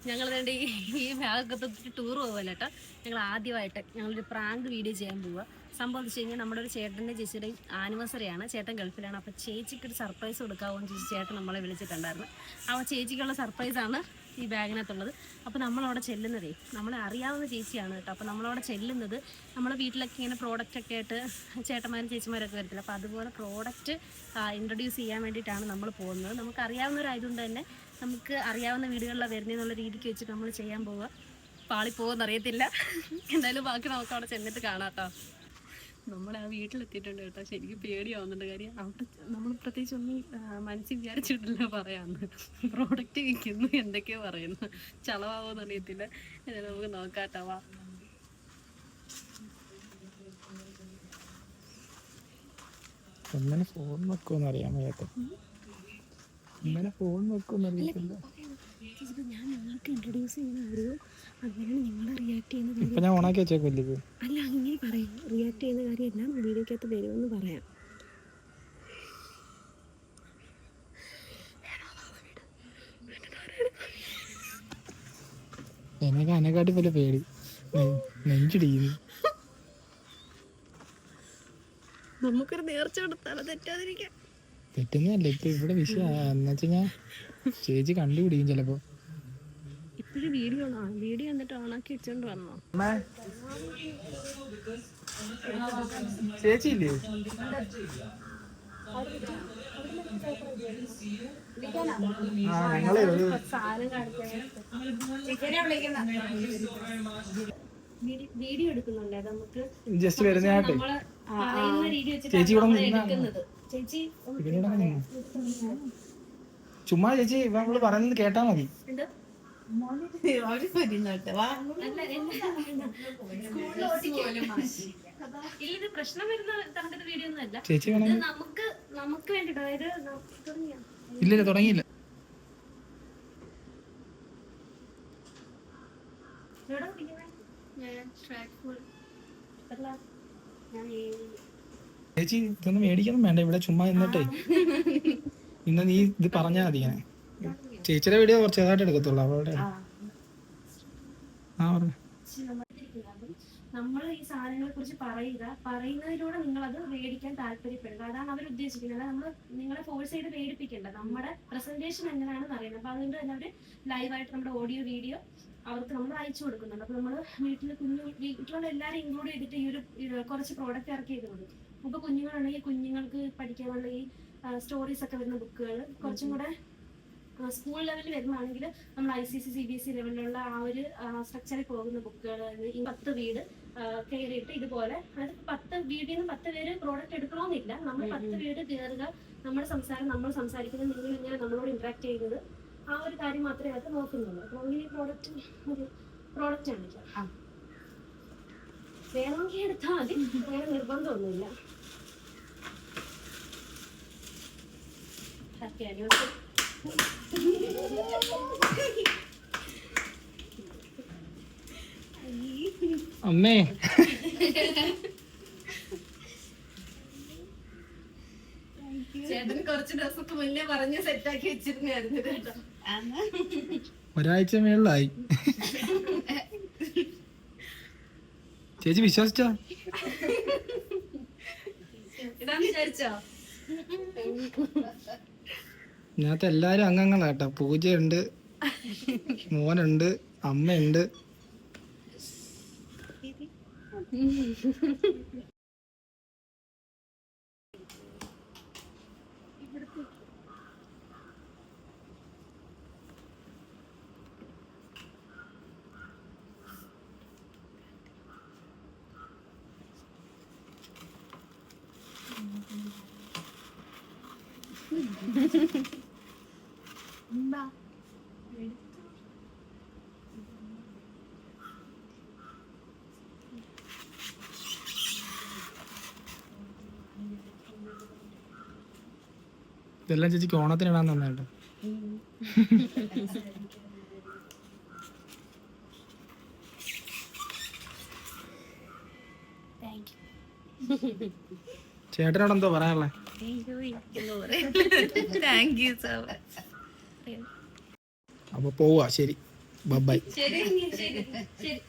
ഞങ്ങൾ വേണ്ടി ഈ ബാഗൊക്കെ തൊട്ടിട്ട് ടൂർ പോകുമല്ലോ കേട്ടോ. ഞങ്ങൾ ആദ്യമായിട്ട് ഞങ്ങളൊരു പ്രാങ്ക് വീഡിയോ ചെയ്യാൻ പോവുക. സംഭവം എന്ന് വെച്ച് കഴിഞ്ഞാൽ നമ്മുടെ ഒരു ചേട്ടൻ്റെ ചേച്ചിയുടെയും ആനിവേഴ്സറിയാണ്. ചേട്ടൻ ഗൾഫിലാണ്. അപ്പോൾ ചേച്ചിക്ക് ഒരു സർപ്രൈസ് കൊടുക്കാമോ എന്ന് ചോദിച്ച് ചേട്ടൻ നമ്മളെ വിളിച്ചിട്ടുണ്ടായിരുന്നു. അപ്പോൾ ചേച്ചിക്കുള്ള സർപ്രൈസാണ് ഈ ബാഗിനകത്തുള്ളത്. അപ്പോൾ നമ്മളവിടെ ചെല്ലുന്നതേ നമ്മളെ അറിയാവുന്ന ചേച്ചിയാണ് കേട്ടോ. അപ്പോൾ നമ്മളവിടെ ചെല്ലുന്നത് നമ്മളെ വീട്ടിലൊക്കെ ഇങ്ങനെ പ്രോഡക്റ്റൊക്കെ ആയിട്ട് ചേട്ടന്മാരും ചേച്ചിമാരൊക്കെ വരത്തില്ല. അപ്പോൾ അതുപോലെ പ്രോഡക്റ്റ് ഇൻട്രൊഡ്യൂസ് ചെയ്യാൻ വേണ്ടിയിട്ടാണ് നമ്മൾ പോകുന്നത്. നമുക്ക് അറിയാവുന്നവരായതുകൊണ്ട് തന്നെ നമുക്ക് അറിയാവുന്ന വീടുകളിലാണ് വരുന്നതെന്നുള്ള രീതിക്ക് വെച്ചിട്ട് നമ്മൾ ചെയ്യാൻ പോവുക. പാളിപ്പോകുമെന്ന് അറിയത്തില്ല. എന്തായാലും ബാക്കി നമുക്ക് അവിടെ ചെന്നിട്ട് കാണാം കേട്ടോ. നമ്മൾ ആ വീട്ടിലെത്തിയിട്ടുണ്ട് കേട്ടോ. ശരിക്കും പേടിയാവുന്നുണ്ട്. കാര്യം അവിടെ നമ്മൾ പ്രത്യേകിച്ച് ഒന്നും മനസ്സിൽ വിചാരിച്ചിട്ടില്ല പറയാമെന്ന്. പ്രോഡക്റ്റ് വിൽക്കുന്നു എന്തൊക്കെയോ പറയുന്നു. ചളവാകുമെന്ന് അറിയത്തില്ല. നമുക്ക് നോക്കാട്ടോ. വാ. ഫോൺ വെക്കുമെന്ന് അറിയാൻ വയ്യാത്ത ഫോൺ വെക്കുമെന്ന് അറിയത്തില്ല. ഞാൻ നിങ്ങൾക്ക് ഇൻട്രൊഡ്യൂസ് ചെയ്യുന്ന വീഡിയോ അങ്ങനെയാണ് നിങ്ങൾ റിയാക്ട് ചെയ്യുന്ന ഇപ്പം ഞാൻ ഓണാക്കി വെച്ചേക്കില്ല. അല്ല അങ്ങനെ പറയാം. റിയാക്ട് ചെയ്യുന്ന കാര്യം എല്ലാം വീഡിയോക്കകത്ത് വരുമെന്ന് പറയാം. എനിക്ക് അനക്കാട്ടി പോലെ പേടി നെഞ്ചിടിക്കുന്നു. നമുക്കൊരു നേർച്ച കൊടുത്താലോ തെറ്റാതിരിക്കാം. തെറ്റുന്നല്ല. ഇപ്പൊ ഇവിടെ വിഷയം എന്ന് വെച്ച് കഴിഞ്ഞാൽ ചേച്ചി കണ്ടുപിടിക്കും ചിലപ്പോ. ഇപ്പോഴും വീഡിയോ എന്നിട്ട് ഓണാക്കി വെച്ചോണ്ട് വന്നോ. ചേച്ചി ഇല്ലേ? ഞങ്ങള് വീഡിയോ എടുക്കുന്നുണ്ട്. നമുക്ക് ജസ്റ്റ് വരുന്നതായിട്ട് ചേച്ചി എടുക്കുന്നത്. ചേച്ചി ചുമ്മാ ചേച്ചി നമ്മള് പറയുന്നത് കേട്ടാ മതി. ഇത് പ്രശ്നം വരുന്ന തരത്തിലുള്ള വീഡിയോ ഒന്നും അല്ല. ചേച്ചി നമുക്ക് വേണ്ടിട്ടോ. അതായത് ഇല്ല തുടങ്ങിയില്ല. ചേച്ചി ഇതൊന്നും മേടിക്കണം വേണ്ട. ഇവിടെ ചുമ്മാ നിന്നിട്ടേ ഇന്ന് നീ ഇത് പറഞ്ഞാ മതി. ഇങ്ങനെ ചേച്ചിയുടെ വീഡിയോ കുറച്ച് ചെറുതായിട്ട് എടുക്കത്തുള്ളൂ. അവളുടെ നമ്മൾ ഈ സാധനങ്ങളെ കുറിച്ച് പറയുന്നതിലൂടെ നിങ്ങൾ അത് മേടിക്കാൻ താല്പര്യപ്പെടുക. അതാണ് അവർ ഉദ്ദേശിക്കുന്നത്. നമ്മൾ നിങ്ങളെ ഫോഴ്സ് ചെയ്ത് മേടിപ്പിക്കേണ്ട. നമ്മുടെ പ്രസന്റേഷൻ എങ്ങനെയാണെന്ന് അറിയുന്നത്. അപ്പൊ അതുകൊണ്ട് തന്നെ അവര് ലൈവായിട്ട് നമ്മുടെ ഓഡിയോ വീഡിയോ അവർക്ക് നമ്മൾ അയച്ചു കൊടുക്കുന്നുണ്ട്. അപ്പൊ നമ്മൾ വീട്ടിലുള്ള എല്ലാവരും ഇൻക്ലൂഡ് ചെയ്തിട്ട് ഈ ഒരു കുറച്ച് പ്രോഡക്റ്റ് ഇറക്കി ചെയ്തുകൊണ്ട് ഇപ്പൊ കുഞ്ഞുങ്ങളുണ്ടെങ്കിൽ കുഞ്ഞുങ്ങൾക്ക് പഠിക്കാനുള്ള ഈ സ്റ്റോറീസ് ഒക്കെ വരുന്ന ബുക്കുകൾ കുറച്ചും കൂടെ സ്കൂൾ ലെവലിൽ വരുന്നതാണെങ്കിൽ നമ്മൾ ICC CBSE ലെവലിലുള്ള ആ ഒരു സ്ട്രക്ചറിൽ പോകുന്ന ബുക്കുകൾ ഈ 10 വീട് കയറിയിട്ട് ഇതുപോലെ അത് 10 വീടിൽ നിന്ന് 10 പേര് പ്രോഡക്റ്റ് എടുക്കണമെന്നില്ല. നമ്മൾ 10 വീട് കയറുക, നമ്മുടെ സംസാരം നമ്മൾ സംസാരിക്കുന്നത്, നിങ്ങൾ ഇങ്ങനെ നമ്മളോട് ഇന്ററാക്ട് ചെയ്യുന്നത്, ആ ഒരു കാര്യം മാത്രമേ അത് നോക്കുന്നുള്ളൂ. അപ്പോൾ അങ്ങനെ പ്രോഡക്റ്റ് ആണ്. വേണമെങ്കിൽ എടുത്താൽ മതി. അങ്ങനെ നിർബന്ധമൊന്നുമില്ല. Happy anniversary. അമ്മേ ചേട്ടൻ കുറച്ച് ദിവസമൊക്കെ മുന്നേ പറഞ്ഞ് സെറ്റാക്കി വെച്ചിരുന്നായിരുന്നു കേട്ടോ. ഒരാഴ്ച മേളിലായി. ചേച്ചി വിശ്വസിച്ചോ? ഇതാന്ന് വിചാരിച്ചോ? ഇതിനകത്ത് എല്ലാരും അംഗങ്ങളാട്ടോ. പൂജയുണ്ട്, മോനുണ്ട്, അമ്മയുണ്ട്. ഇതെല്ലാം ചേച്ചിക്ക് ഓണത്തിന് ഇടാൻ തന്നേട്ടോ. ചേട്ടനോട് എന്തോ പറയാനുള്ളേ? അപ്പൊ പോവാ. ശരി, ബൈ. ശരി ശരി ശരി.